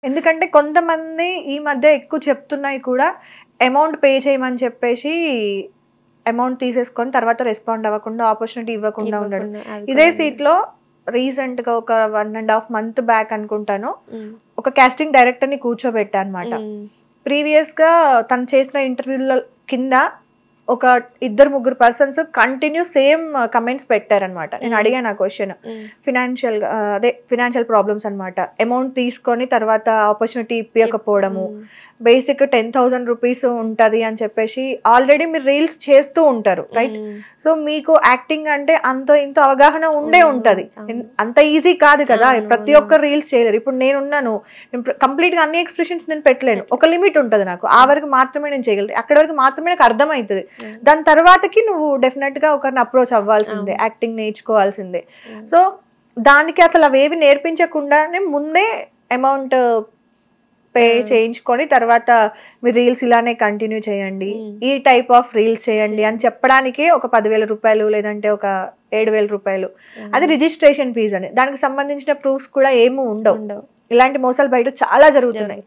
ఎందుకంటే కొంతమంది ఈ మధ్య ఎక్కువ చెప్తున్నాయి కూడా, అమౌంట్ పే చేయమని చెప్పేసి అమౌంట్ తీసేసుకొని తర్వాత రెస్పాండ్ అవ్వకుండా, ఆపర్చునిటీ ఇవ్వకుండా ఉండడం. ఇదే సీట్లో రీసెంట్గా ఒక 1.5 month బ్యాక్ అనుకుంటాను, ఒక కాస్టింగ్ డైరెక్టర్ని కూర్చోబెట్టా అనమాట. ప్రీవియస్గా తను చేసిన ఇంటర్వ్యూల కింద ఒక 2-3 పర్సన్స్ కంటిన్యూ సేమ్ కమెంట్స్ పెట్టారనమాట. నేను అడిగాను ఆ క్వశ్చన్, ఫినాన్షియల్ ప్రాబ్లమ్స్ అనమాట. అమౌంట్ తీసుకొని తర్వాత ఆపర్చునిటీ ఇప్పకపోవడము, బేసిక్ 10,000 రూపీస్ ఉంటుంది అని చెప్పేసి ఆల్రెడీ మీరు రీల్స్ చేస్తూ ఉంటారు, రైట్? సో మీకు యాక్టింగ్ అంటే అంతో ఇంతో అవగాహన ఉండే ఉంటుంది. అంత ఈజీ కాదు కదా, ప్రతి ఒక్క రీల్స్ చేయలేరు. ఇప్పుడు నేనున్నాను, కంప్లీట్గా అన్ని ఎక్స్ప్రెషన్స్ నేను పెట్టలేను, ఒక లిమిట్ ఉంటుంది నాకు, ఆ వరకు మాత్రమే నేను చేయగలుగుతాను, అక్కడి వరకు మాత్రమే నాకు అర్థమవుతుంది. దాని తర్వాతకి నువ్వు డెఫినెట్ గా ఒకరిని అప్రోచ్ అవ్వాల్సిందే, యాక్టింగ్ నేర్చుకోవాల్సిందే. సో దానికి అసలు అవేవి నేర్పించకుండానే ముందే అమౌంట్ పే చేయించుకొని తర్వాత మీరు రీల్స్ ఇలానే కంటిన్యూ చేయండి, ఈ టైప్ ఆఫ్ రీల్స్ చేయండి అని చెప్పడానికి ఒక 10,000 రూపాయలు లేదంటే ఒక 7,000 రూపాయలు, అది రిజిస్ట్రేషన్ ఫీజు అని. దానికి సంబంధించిన ప్రూఫ్స్ కూడా ఏమీ ఉండవు. ఇలాంటి మోసాలు బయట చాలా జరుగుతున్నాయి.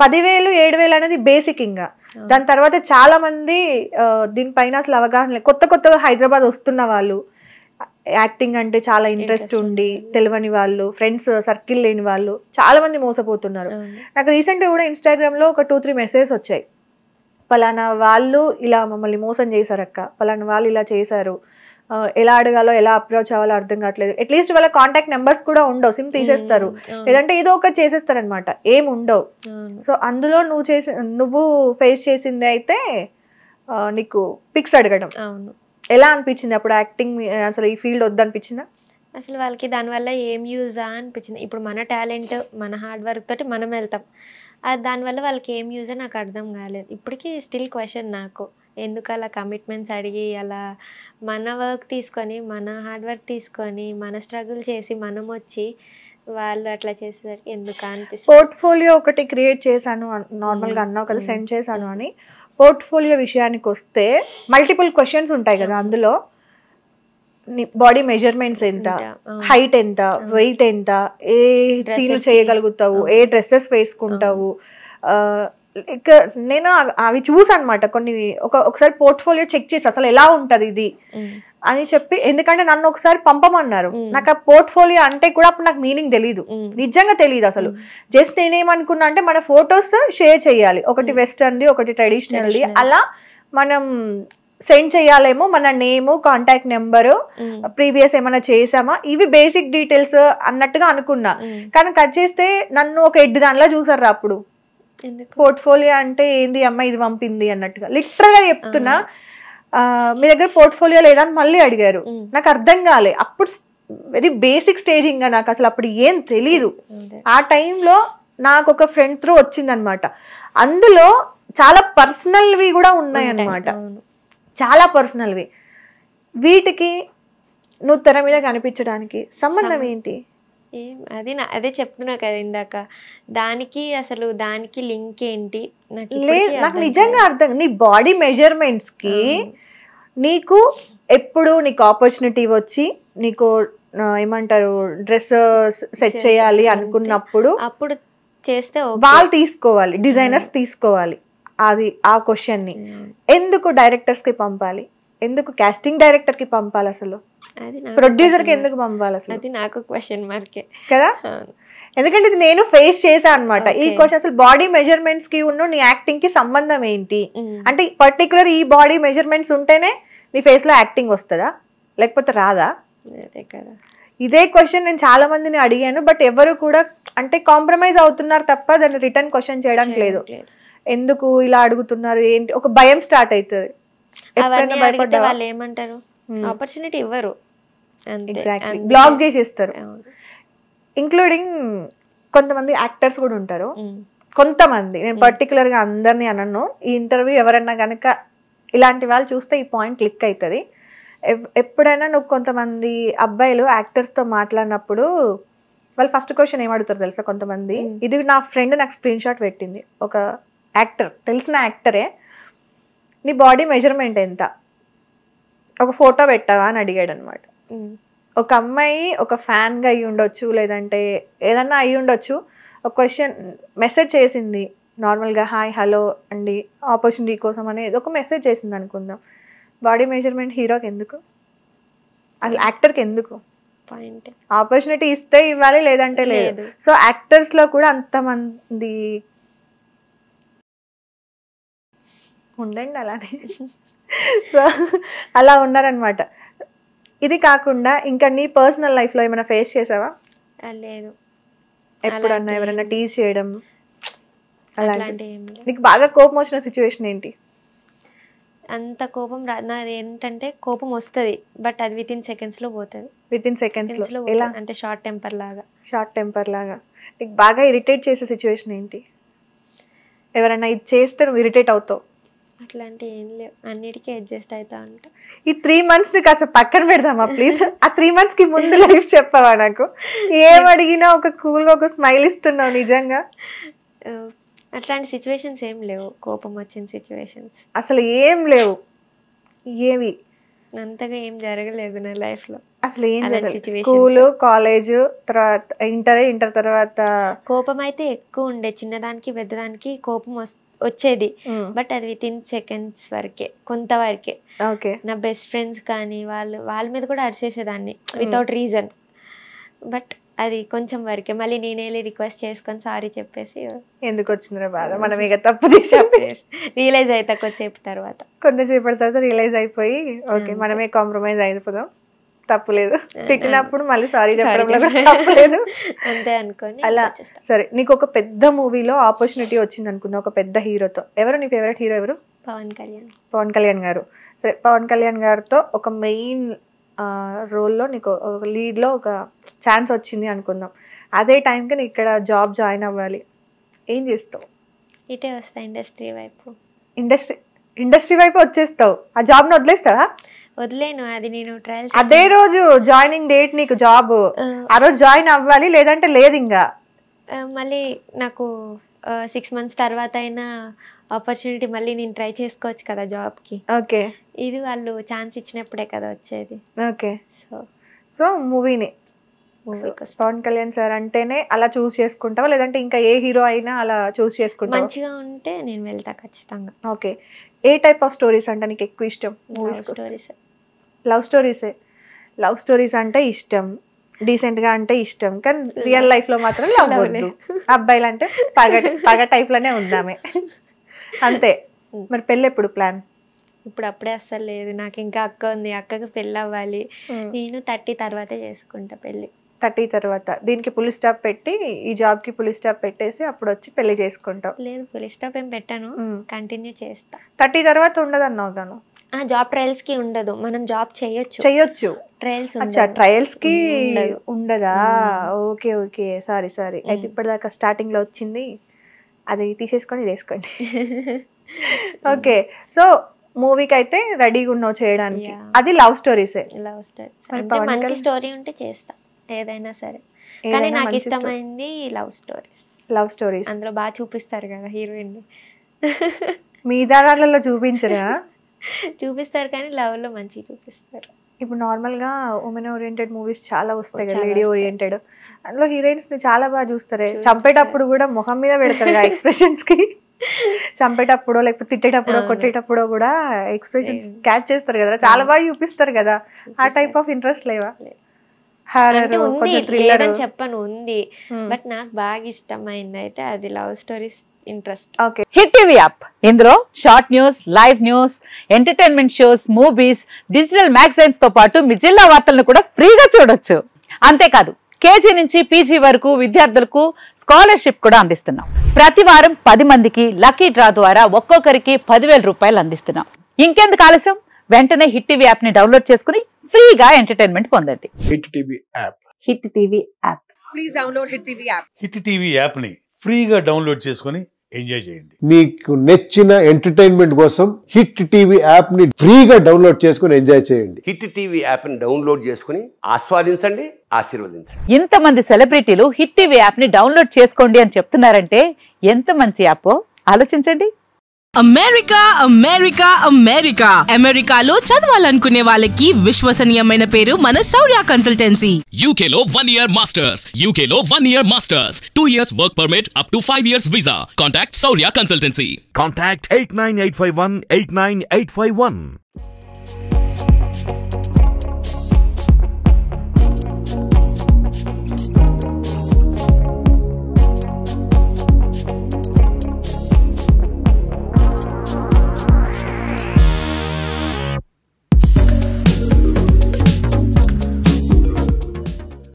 10,000 7,000 అనేది బేసిక్. ఇంకా దాని తర్వాత చాలా మంది దీనిపైన అసలు అవగాహన కొత్తగా హైదరాబాద్ వస్తున్న వాళ్ళు, యాక్టింగ్ అంటే చాలా ఇంట్రెస్ట్ ఉండి తెలియని వాళ్ళు, ఫ్రెండ్స్ సర్కిల్ లేని వాళ్ళు చాలా మంది మోసపోతున్నారు. నాకు రీసెంట్గా కూడా ఇన్స్టాగ్రామ్లో ఒక 2-3 మెసేజెస్ వచ్చాయి, పలానా వాళ్ళు ఇలా మమ్మల్ని మోసం చేశారక్క, పలానా వాళ్ళు ఇలా చేశారు, ఎలా అడగాలో ఎలా అప్రోచ్ అవ్వాలో అర్థం కావట్లేదు. అట్లీస్ట్ వాళ్ళ కాంటాక్ట్ నెంబర్స్ కూడా ఉండవు, సిమ్ తీసేస్తారు, లేదంటే ఏదో ఒకటి చేసేస్తారు అనమాట, ఏం ఉండవు. సో అందులో నువ్వు ఫేస్ చేసింది అయితే నీకు పిక్స్ అడగడం. ఎలా అనిపించింది అప్పుడు? యాక్టింగ్ అసలు ఈ ఫీల్డ్ వద్దనిపించిందా? అసలు వాళ్ళకి దానివల్ల ఏం యూజా అనిపించింది. ఇప్పుడు మన టాలెంట్, మన హార్డ్ వర్క్ తోటి మనం వెళ్తాం, దానివల్ల వాళ్ళకి ఏం యూజా నాకు అర్థం కాలేదు. ఇప్పటికీ స్టిల్ క్వశ్చన్ నాకు, ఎందుకు అలా కమిట్మెంట్స్ అడిగి అలా మన వర్క్ తీసుకొని, మన హార్డ్ వర్క్ తీసుకొని, మన స్ట్రగుల్ చేసి మనం వచ్చి వాళ్ళు అట్లా చేసేసరికి ఎందుకు అనిపిస్తుంది. పోర్ట్ఫోలియో ఒకటి క్రియేట్ చేశాను నార్మల్గా అన్నావు కదా, సెండ్ చేశాను అని. పోర్ట్ఫోలియో విషయానికి వస్తే మల్టిపుల్ క్వశ్చన్స్ ఉంటాయి కదా అందులో. బాడీ మెజర్మెంట్స్ ఎంత, హైట్ ఎంత, వెయిట్ ఎంత, ఏ సీన్లు చేయగలుగుతావు, ఏ డ్రెస్సెస్ వేసుకుంటావు, నేను అవి చూసాను అనమాట కొన్ని. ఒకసారి పోర్ట్ఫోలియో చెక్ చేసి అసలు ఎలా ఉంటది ఇది అని చెప్పి, ఎందుకంటే నన్ను ఒకసారి పంపమన్నారు. నాకు ఆ పోర్ట్ఫోలియో అంటే కూడా అప్పుడు నాకు మీనింగ్ తెలీదు, నిజంగా తెలియదు అసలు. జస్ట్ నేనేమనుకున్నా అంటే మన ఫొటోస్ షేర్ చేయాలి, ఒకటి వెస్టర్న్ది ఒకటి ట్రెడిషనల్ది, అలా మనం సెండ్ చేయాలేమో, మన నేము, కాంటాక్ట్ నెంబరు, ప్రీవియస్ ఏమైనా చేసామా, ఇవి బేసిక్ డీటెయిల్స్ అన్నట్టుగా అనుకున్నా. కానీ కట్ చేస్తే నన్ను ఒక ఎడ్డి దానిలా చూసారు అప్పుడు. పోర్ట్ఫోలియో అంటే ఏంది అమ్మ ఇది పంపింది అన్నట్టుగా, లిటరల్ గా చెప్తున్నా. మీ దగ్గర పోర్ట్ఫోలియో లేదా అని మళ్ళీ అడిగారు. నాకు అర్థం కాలే అప్పుడు, వెరీ బేసిక్ స్టేజింగ్, నాకు అసలు అప్పుడు ఏం తెలీదు. ఆ టైంలో నాకు ఒక ఫ్రెండ్ త్రూ వచ్చిందనమాట. అందులో చాలా పర్సనల్వి కూడా ఉన్నాయన్నమాట, చాలా పర్సనల్వి. వీటికి నువ్వు తెర మీద కనిపించడానికి సంబంధం ఏంటి? అది అదే చెప్తున్నా కదా ఇందాక, దానికి లింక్ ఏంటి నాకు నిజంగా అర్థం. నీ బాడీ మెజర్మెంట్స్ కి నీకు ఎప్పుడు నీకు ఆపర్చునిటీ వచ్చి నీకు ఏమంటారు డ్రెస్ సెట్ చేయాలి అనుకున్నప్పుడు అప్పుడు చేస్తే వాళ్ళు తీసుకోవాలి, డిజైనర్స్ తీసుకోవాలి. అది ఆ క్వశ్చన్ ని ఎందుకు డైరెక్టర్స్ కి పంపాలి, ఎందుకు కాస్టింగ్ డైరెక్టర్ కి పంపాలి, అసలు ప్రొడ్యూసర్ కి ఎందుకు పంపాలి? అసలు అది నాకు క్వశ్చన్ మార్కే కదా. ఎందుకంటే ఇది నేను ఫేస్ చేశాను అనమాట ఈ క్వశ్చన్. అసలు బాడీ మెజర్మెంట్స్ కి ఉన్న నీ యాక్టింగ్ కి సంబంధం ఏంటి అంటే, పర్టికులర్ ఈ బాడీ మెజర్మెంట్స్ ఉంటేనే నీ ఫేస్ లో యాక్టింగ్ వస్తుందా, లేకపోతే రాదా? ఇదే క్వశ్చన్ నేను చాలా మందిని అడిగాను, బట్ ఎవరు కూడా అంటే కాంప్రమైజ్ అవుతున్నారు తప్ప దాన్ని రిటర్న్ క్వశ్చన్ చేయడానికి లేదు. ఎందుకు ఇలా అడుగుతున్నారు ఏంటి, ఒక భయం స్టార్ట్ అవుతుంది. వాళ్ళు ఏమంటారు, ఆపర్చునిటీ ఇవ్వరు, ఎగ్జాక్ట్లీ బ్లాక్ చేసేస్తారు. ఇంక్లూడింగ్ కొంతమంది యాక్టర్స్ కూడా ఉంటారు, కొంతమంది, నేను పర్టికులర్ గా అందరినీ అనను. ఈ ఇంటర్వ్యూ ఎవరన్నా కనుక ఇలాంటి వాళ్ళు చూస్తే ఈ పాయింట్ క్లిక్ అవుతుంది. ఎప్పుడైనా నువ్వు కొంతమంది అబ్బాయిలు యాక్టర్స్తో మాట్లాడినప్పుడు వాళ్ళు ఫస్ట్ క్వశ్చన్ ఏం అడుగుతారు తెలుసా? కొంతమంది, ఇది నా ఫ్రెండ్ నాకు స్క్రీన్ షాట్ పెట్టింది, ఒక యాక్టర్, తెలిసిన యాక్టరే, నీ బాడీ మెజర్మెంట్ ఎంత, ఒక ఫోటో పెట్టావా అని అడిగాడు అనమాట. ఒక అమ్మాయి ఒక ఫ్యాన్గా అయ్యి ఉండొచ్చు, లేదంటే ఏదన్నా అయ్యి ఉండొచ్చు, ఒక క్వశ్చన్ మెసేజ్ చేసింది నార్మల్గా, హాయ్ హలో అండి ఆపర్చునిటీ కోసం అనేది ఒక మెసేజ్ చేసింది అనుకుందాం, బాడీ మెజర్మెంట్ హీరోకి ఎందుకు, అసలు యాక్టర్కి ఎందుకు? పాయింట్. ఆపర్చునిటీ ఇస్తే ఇవ్వాలి, లేదంటే లేదు. సో యాక్టర్స్లో కూడా అంతమంది ఉండండి అలానే. సో అలా ఉన్నారనమాట. ఇది కాకుండా ఇంకా నీ పర్సనల్ లైఫ్లో ఏమైనా ఫేస్ చేసావా? లేదు. ఎప్పుడన్నా ఎవరైనా టీజ్ చేయడం అలాంటి ఏం లేదు. నీకు బాగా కోపం వచ్చిన సిచ్యువేషన్ ఏంటి? అంత కోపం నాది ఏంటంటే కోపం వస్తుంది, బట్ అది విత్ ఇన్ సెకండ్స్లో పోతుంది. విత్ ఇన్ సెకండ్స్లో ఎలా? అంటే షార్ట్ టెంపర్ లాగా. షార్ట్ టెంపర్ లాగా. నీకు బాగా ఇరిటేట్ చేసే సిచ్యువేషన్ ఏంటి? ఎవరైనా ఇది చేస్తే నువ్వు ఇరిటేట్ అవుతావు? అట్లాంటి ఏం లేవు, అన్నిటికీ అడ్జస్ట్ అవుతా ఉంటా. ఈ 3 months ని కాస్త పక్కన పెడదామా ప్లీజ్? ఆ 3 months కి ముందు లైఫ్ చెప్పవా నాకు? ఏం అడిగినా ఒక కూల్గా ఒక స్మైల్ ఇస్తున్నావు నిజంగా. అట్లాంటి సిచ్యువేషన్స్ ఏం లేవు, కోపం వచ్చిన సిచ్యువేషన్స్ అసలు ఏం లేవు. ఏవి అంతగా ఏం జరగలేదు నా లైఫ్లో. అసలు ఏం జరగలేదు. స్కూలు, కాలేజ్, తర్వాత ఇంటర్ తర్వాత కోపం అయితే ఎక్కువ ఉండే, చిన్నదానికి పెద్దదానికి కోపం వచ్చేది, బట్ అది విత్ ఇన్ సెకండ్స్ వరకే, కొంతవరకే. ఓకే. నా బెస్ట్ ఫ్రెండ్స్ కానీ వాళ్ళ మీద కూడా అరిచేసేదాన్ని వితౌట్ రీజన్, బట్ అది కొంచెం వరకే. మళ్ళీ నేనే రిక్వెస్ట్ చేసుకొని సారీ చెప్పేసి ఎందుకు వచ్చిందిరా బాధ, మనం ఇక తప్పు చేసాం రియలైజ్ అవుతా కొంతసేపు తర్వాత. కొంతసేపటి తర్వాత రియలైజ్ అయిపోయి ఓకే మనమే కాంప్రమైజ్ అయిపోదాం, తప్పులేదు. తిట్టినప్పుడు మళ్ళీ సారీ చెప్పడంలో కూడా తప్పులేదు అంతే అనుకోని అలా. సరే, నీకు ఒక పెద్ద మూవీలో ఆపర్చునిటీ వచ్చింది అనుకున్నా, ఒక పెద్ద హీరోతో. ఎవరు నీ ఫేవరెట్ హీరో? ఎవరు? పవన్ కళ్యాణ్. పవన్ కళ్యాణ్ గారు. సరే, పవన్ కళ్యాణ్ గారితో ఒక మెయిన్ రోల్లో నీకు ఒక లీడ్లో ఒక ఛాన్స్ వచ్చింది అనుకుందాం. అదే టైంకి నీకు ఇక్కడ జాబ్ జాయిన్ అవ్వాలి, ఏం చేస్తావు? ఇటే వస్తా ఇండస్ట్రీ వైపు. ఇండస్ట్రీ వైపు వచ్చేస్తావు? ఆ జాబ్ని వదిలేస్తావా? వదిలేను, అది నేను ట్రయల్స్. అదే రోజు జాయినింగ్ డేట్ నీకు జాబ్, ఆ రోజు జాయిన్ అవ్వాలి, లేదంటే లేదు. ఇంకా మళ్ళీ నాకు 6 months తర్వాత అయినా ఆపర్చునిటీ మళ్ళీ నేను ట్రై చేసుకోవచ్చు కదా జాబ్కి. ఓకే. ఇది వాళ్ళు ఛాన్స్ ఇచ్చినప్పుడే కదా వచ్చేది. ఓకే. సో మూవీని పవన్ కళ్యాణ్ సార్ అంటేనే అలా చూస్ చేసుకుంటావా, లేదంటే ఇంకా ఏ హీరో అయినా అలా చూస్ చేసుకుంటావా? మంచిగా ఉంటే నేను వెళ్తా ఖచ్చితంగా. Okay. A type of stories అంటే నీకు ఎక్కువ ఇష్టం? స్టోరీస్. లవ్ స్టోరీసే. లవ్ స్టోరీస్ అంటే ఇష్టం, డీసెంట్ గా అంటే ఇష్టం, కానీ రియల్ లైఫ్ లో మాత్రం లవ్ వద్దు. అబ్బాయిలు అంటే పగ టైప్ లోనే ఉందామే అంతే. మరి పెళ్ళి ఎప్పుడు ప్లాన్? ఇప్పుడు అప్పుడే అస్సలు లేదు, నాకు ఇంకా అక్క ఉంది, అక్కకి పెళ్ళి అవ్వాలి. నేను 30 తర్వాతే చేసుకుంటా పెళ్ళి. 30 తర్వాత దీనికి పులి స్టాప్ పెట్టి, ఈ జాబ్ కి పులి స్టాప్ పెట్టేసి అప్పుడు వచ్చి పెళ్లి చేసుకుంటావు? లేదు, పులి స్టాప్ ఏం పెట్టాను, కంటిన్యూ చేస్తా. 30 తర్వాత ఉండదు అన్నావు తను. జాబ్ ట్రయల్స్ కి ఉండదు, మనం జాబ్ చేయొచ్చు. ట్రయల్స్ ట్రయల్స్ కి ఉండదా? Okay okay, sorry. అయితే ఇప్పటిదాకా స్టార్టింగ్ లో వచ్చింది అది తీసేసుకొని చేసుకోండి. ఓకే. సో మూవీకి అయితే రెడీగా ఉన్నావు చేయడానికి. అది లవ్ స్టోరీసే. అంటే మంచి స్టోరీ ఉంటే చేస్తా ఏదైనా సరే, కానీ నాకు ఇష్టమైంది లవ్ స్టోరీస్. అందులో బాగా చూపిస్తారు కదా హీరోయిన్. మీ దాదాలలో చూపించరా? చూపిస్తారు కానీ లవ్ లో మంచిగా చూపిస్తారు. ఇప్పుడు నార్మల్గా ఉమెన్ ఓరియంటెడ్ మూవీస్ చాలా వస్తాయి కదా, లేడీ ఓరియంటెడ్. అందులో హీరోయిన్స్ ని చాలా బాగా చూస్తారు. చంపేటప్పుడు కూడా మొహం మీద పెడతారు కదా ఎక్స్ప్రెషన్స్ కి. చంపేటప్పుడు లేకపోతే తిట్టేటప్పుడు కొట్టేటప్పుడు కూడా ఎక్స్ప్రెషన్స్ క్యాచ్ చేస్తారు కదా, చాలా బాగా చూపిస్తారు కదా. ఆ టైప్ ఆఫ్ ఇంట్రెస్ట్ లేవా? హారర్, కొంచెం థ్రిల్లర్ చెప్పను ఉంది, బట్ నాకు బాగా ఇష్టమైంది అయితే అది love stories interest. Okay. Hit TV app, ఇందులో short news, live news, entertainment shows, movies, digital magazines తో పాటు మీ జిల్లా వార్తలను కూడా ఫ్రీగా చూడొచ్చు. అంతేకాదు కేజీ నుంచి పీజీ వరకు విద్యార్థులకు స్కాలర్షిప్ కూడా అందిస్తున్నాం. ప్రతి వారం 10 మందికి లక్కీ డ్రా ద్వారా ఒక్కొక్కరికి 10,000 రూపాయలు అందిస్తున్నాం. ఇంకెందుకు ఆలస్యం, వెంటనే హిట్ టీవీ యాప్ ని డౌన్లోడ్ చేసుకుని ఫ్రీగా ఎంటర్టైన్మెంట్ పొందండి. Hit TV app. Hit TV app. Please download hit TV app. Hit TV app ని ఫ్రీగా డౌన్లోడ్ చేసుకుని ఎంజాయ్ చేయండి. మీకు నచ్చిన ఎంటర్టైన్మెంట్ కోసం హిట్ టీవీ యాప్ ని ఫ్రీగా డౌన్లోడ్ చేసుకుని ఎంజాయ్ చేయండి. హిట్ టీవీ యాప్ ని డౌన్లోడ్ చేసుకుని ఆస్వాదించండి, ఆశీర్వదించండి. ఇంతమంది సెలబ్రిటీలు హిట్ టీవీ యాప్ ని డౌన్లోడ్ చేసుకోండి అని చెప్తున్నారంటే ఎంత మంచి యాప్ ఆలోచించండి. అమెరికా అమెరికా అమెరికా అమెరికాలో చదవాలనుకునే వాళ్ళకి విశ్వసనీయమైన పేరు మన శౌర్య కన్సల్టెన్సీ. UK లో 1 year masters, UK లో 1 year masters, 2 years work permit up to 5 years visa. Contact Shaurya Consultancy. Contact 89851 89851.